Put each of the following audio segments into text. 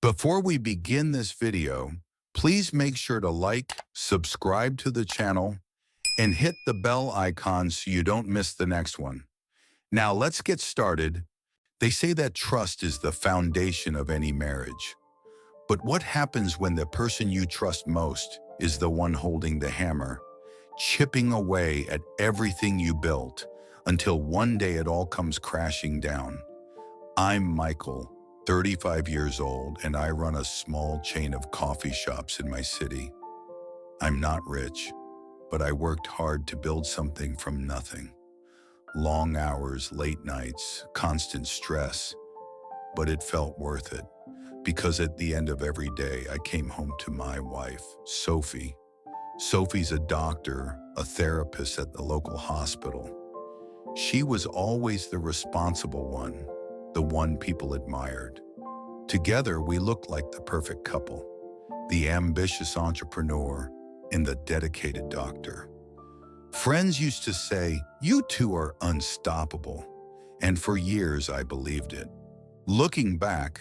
Before we begin this video, please make sure to like, subscribe to the channel, and hit the bell icon so you don't miss the next one. Now let's get started. They say that trust is the foundation of any marriage. But what happens when the person you trust most is the one holding the hammer, chipping away at everything you built until one day it all comes crashing down? I'm Michael, 35 years old, and I run a small chain of coffee shops in my city. I'm not rich, but I worked hard to build something from nothing. Long hours, late nights, constant stress, but it felt worth it because at the end of every day, I came home to my wife, Sophie. Sophie's a doctor, a therapist at the local hospital. She was always the responsible one, the one people admired. Together, we looked like the perfect couple, the ambitious entrepreneur and the dedicated doctor. Friends used to say, "You two are unstoppable," and for years I believed it. Looking back,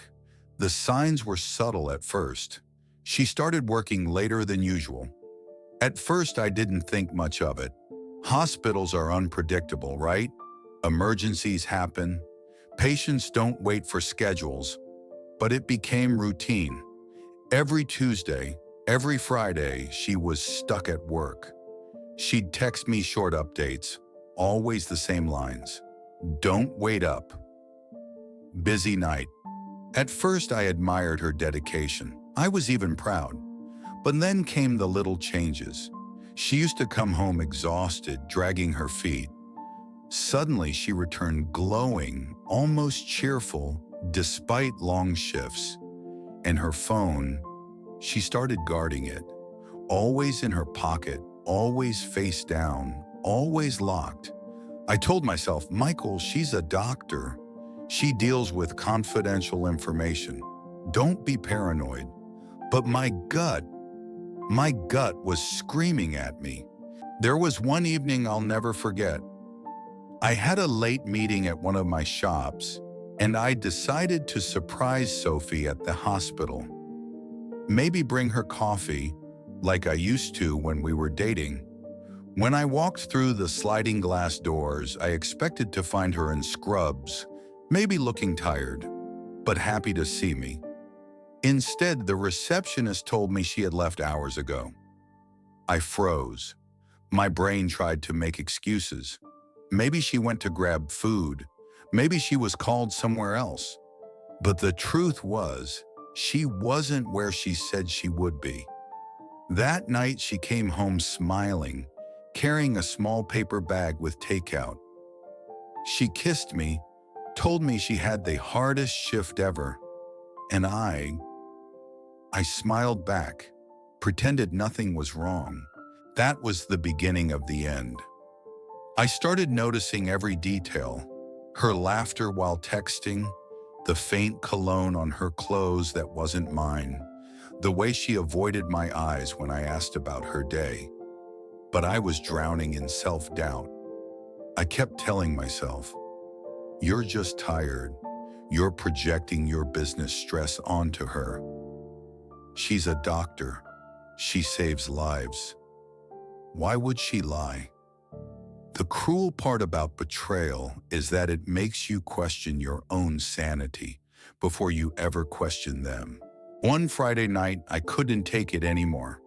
the signs were subtle at first. She started working later than usual. At first, I didn't think much of it. Hospitals are unpredictable, right? Emergencies happen. Patients don't wait for schedules, but it became routine. Every Tuesday, every Friday, she was stuck at work. She'd text me short updates, always the same lines. "Don't wait up. Busy night." At first, I admired her dedication. I was even proud. But then came the little changes. She used to come home exhausted, dragging her feet. Suddenly, she returned glowing, almost cheerful, despite long shifts. And her phone, she started guarding it. Always in her pocket, always face down, always locked. I told myself, Michael, she's a doctor. She deals with confidential information. Don't be paranoid. But my gut was screaming at me. There was one evening I'll never forget. I had a late meeting at one of my shops, and I decided to surprise Sophie at the hospital. Maybe bring her coffee, like I used to when we were dating. When I walked through the sliding glass doors, I expected to find her in scrubs, maybe looking tired, but happy to see me. Instead, the receptionist told me she had left hours ago. I froze. My brain tried to make excuses. Maybe she went to grab food. Maybe she was called somewhere else. But the truth was, she wasn't where she said she would be. That night, she came home smiling, carrying a small paper bag with takeout. She kissed me, told me she had the hardest shift ever, and I smiled back, pretended nothing was wrong. That was the beginning of the end. I started noticing every detail, her laughter while texting, the faint cologne on her clothes that wasn't mine, the way she avoided my eyes when I asked about her day. But I was drowning in self-doubt. I kept telling myself, "You're just tired. You're projecting your business stress onto her. She's a doctor. She saves lives. Why would she lie?" The cruel part about betrayal is that it makes you question your own sanity before you ever question them. One Friday night, I couldn't take it anymore.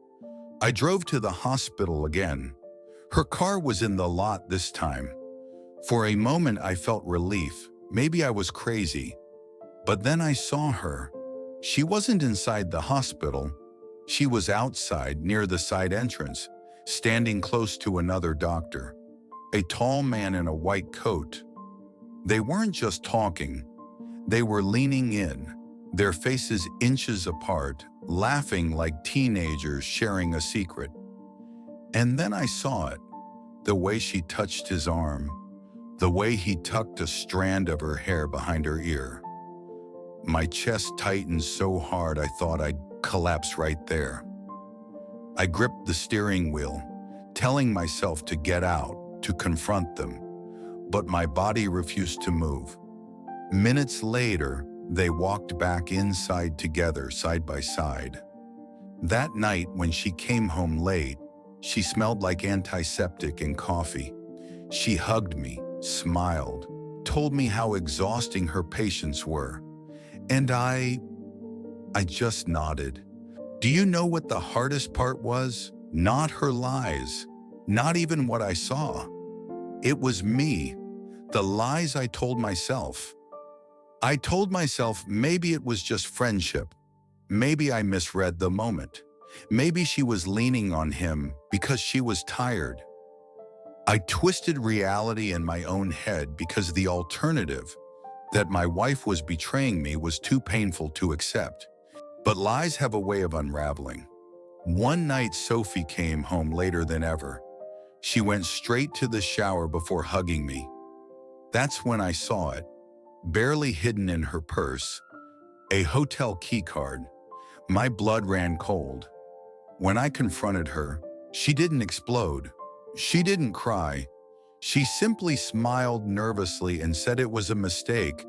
I drove to the hospital again. Her car was in the lot this time. For a moment, I felt relief. Maybe I was crazy. But then I saw her. She wasn't inside the hospital. She was outside near the side entrance, standing close to another doctor, a tall man in a white coat. They weren't just talking. They were leaning in, their faces inches apart, laughing like teenagers sharing a secret. And then I saw it, the way she touched his arm, the way he tucked a strand of her hair behind her ear. My chest tightened so hard I thought I'd collapse right there. I gripped the steering wheel, telling myself to get out, to confront them, but my body refused to move. Minutes later, They walked back inside together, side by side. That night, when she came home late, she smelled like antiseptic and coffee. She hugged me, smiled, told me how exhausting her patients were. And I just nodded. Do you know what the hardest part was? Not her lies, not even what I saw. It was me, the lies I told myself. I told myself maybe it was just friendship. Maybe I misread the moment. Maybe she was leaning on him because she was tired. I twisted reality in my own head because the alternative, that my wife was betraying me, was too painful to accept. But lies have a way of unraveling. One night, Sophie came home later than ever. She went straight to the shower before hugging me. That's when I saw it, barely hidden in her purse, a hotel key card. My blood ran cold. When I confronted her, she didn't explode. She didn't cry. She simply smiled nervously and said it was a mistake,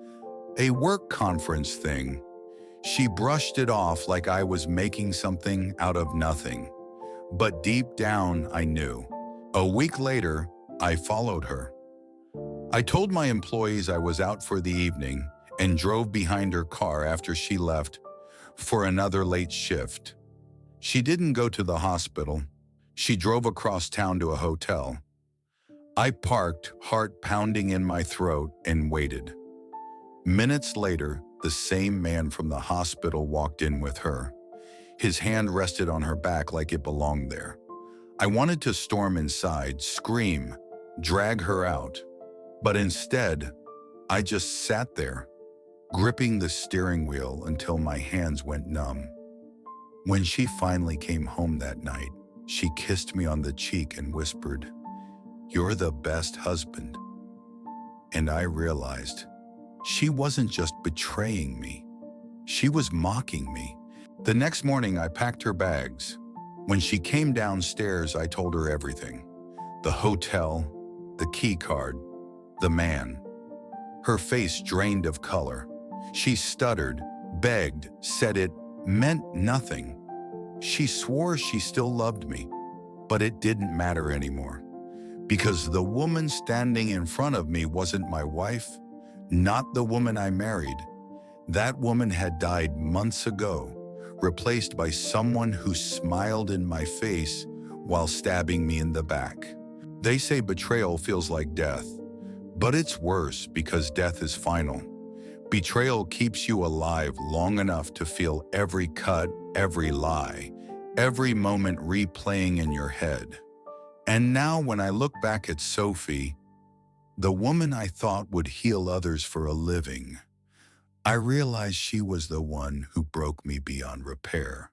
a work conference thing. She brushed it off like I was making something out of nothing. But deep down, I knew. A week later, I followed her. I told my employees I was out for the evening and drove behind her car after she left for another late shift. She didn't go to the hospital. She drove across town to a hotel. I parked, heart pounding in my throat, and waited. Minutes later, the same man from the hospital walked in with her. His hand rested on her back like it belonged there. I wanted to storm inside, scream, drag her out. But instead, I just sat there, gripping the steering wheel until my hands went numb. When she finally came home that night, she kissed me on the cheek and whispered, "You're the best husband." And I realized she wasn't just betraying me. She was mocking me. The next morning, I packed her bags. When she came downstairs, I told her everything. The hotel, the key card, the man. Her face drained of color. She stuttered, begged, said it meant nothing. She swore she still loved me, but it didn't matter anymore. Because the woman standing in front of me wasn't my wife, not the woman I married. That woman had died months ago, replaced by someone who smiled in my face while stabbing me in the back. They say betrayal feels like death, but it's worse because death is final. Betrayal keeps you alive long enough to feel every cut, every lie, every moment replaying in your head. And now when I look back at Sophie, the woman I thought would heal others for a living, I realized she was the one who broke me beyond repair.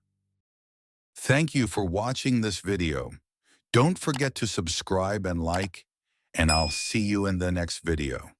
Thank you for watching this video. Don't forget to subscribe and like, and I'll see you in the next video.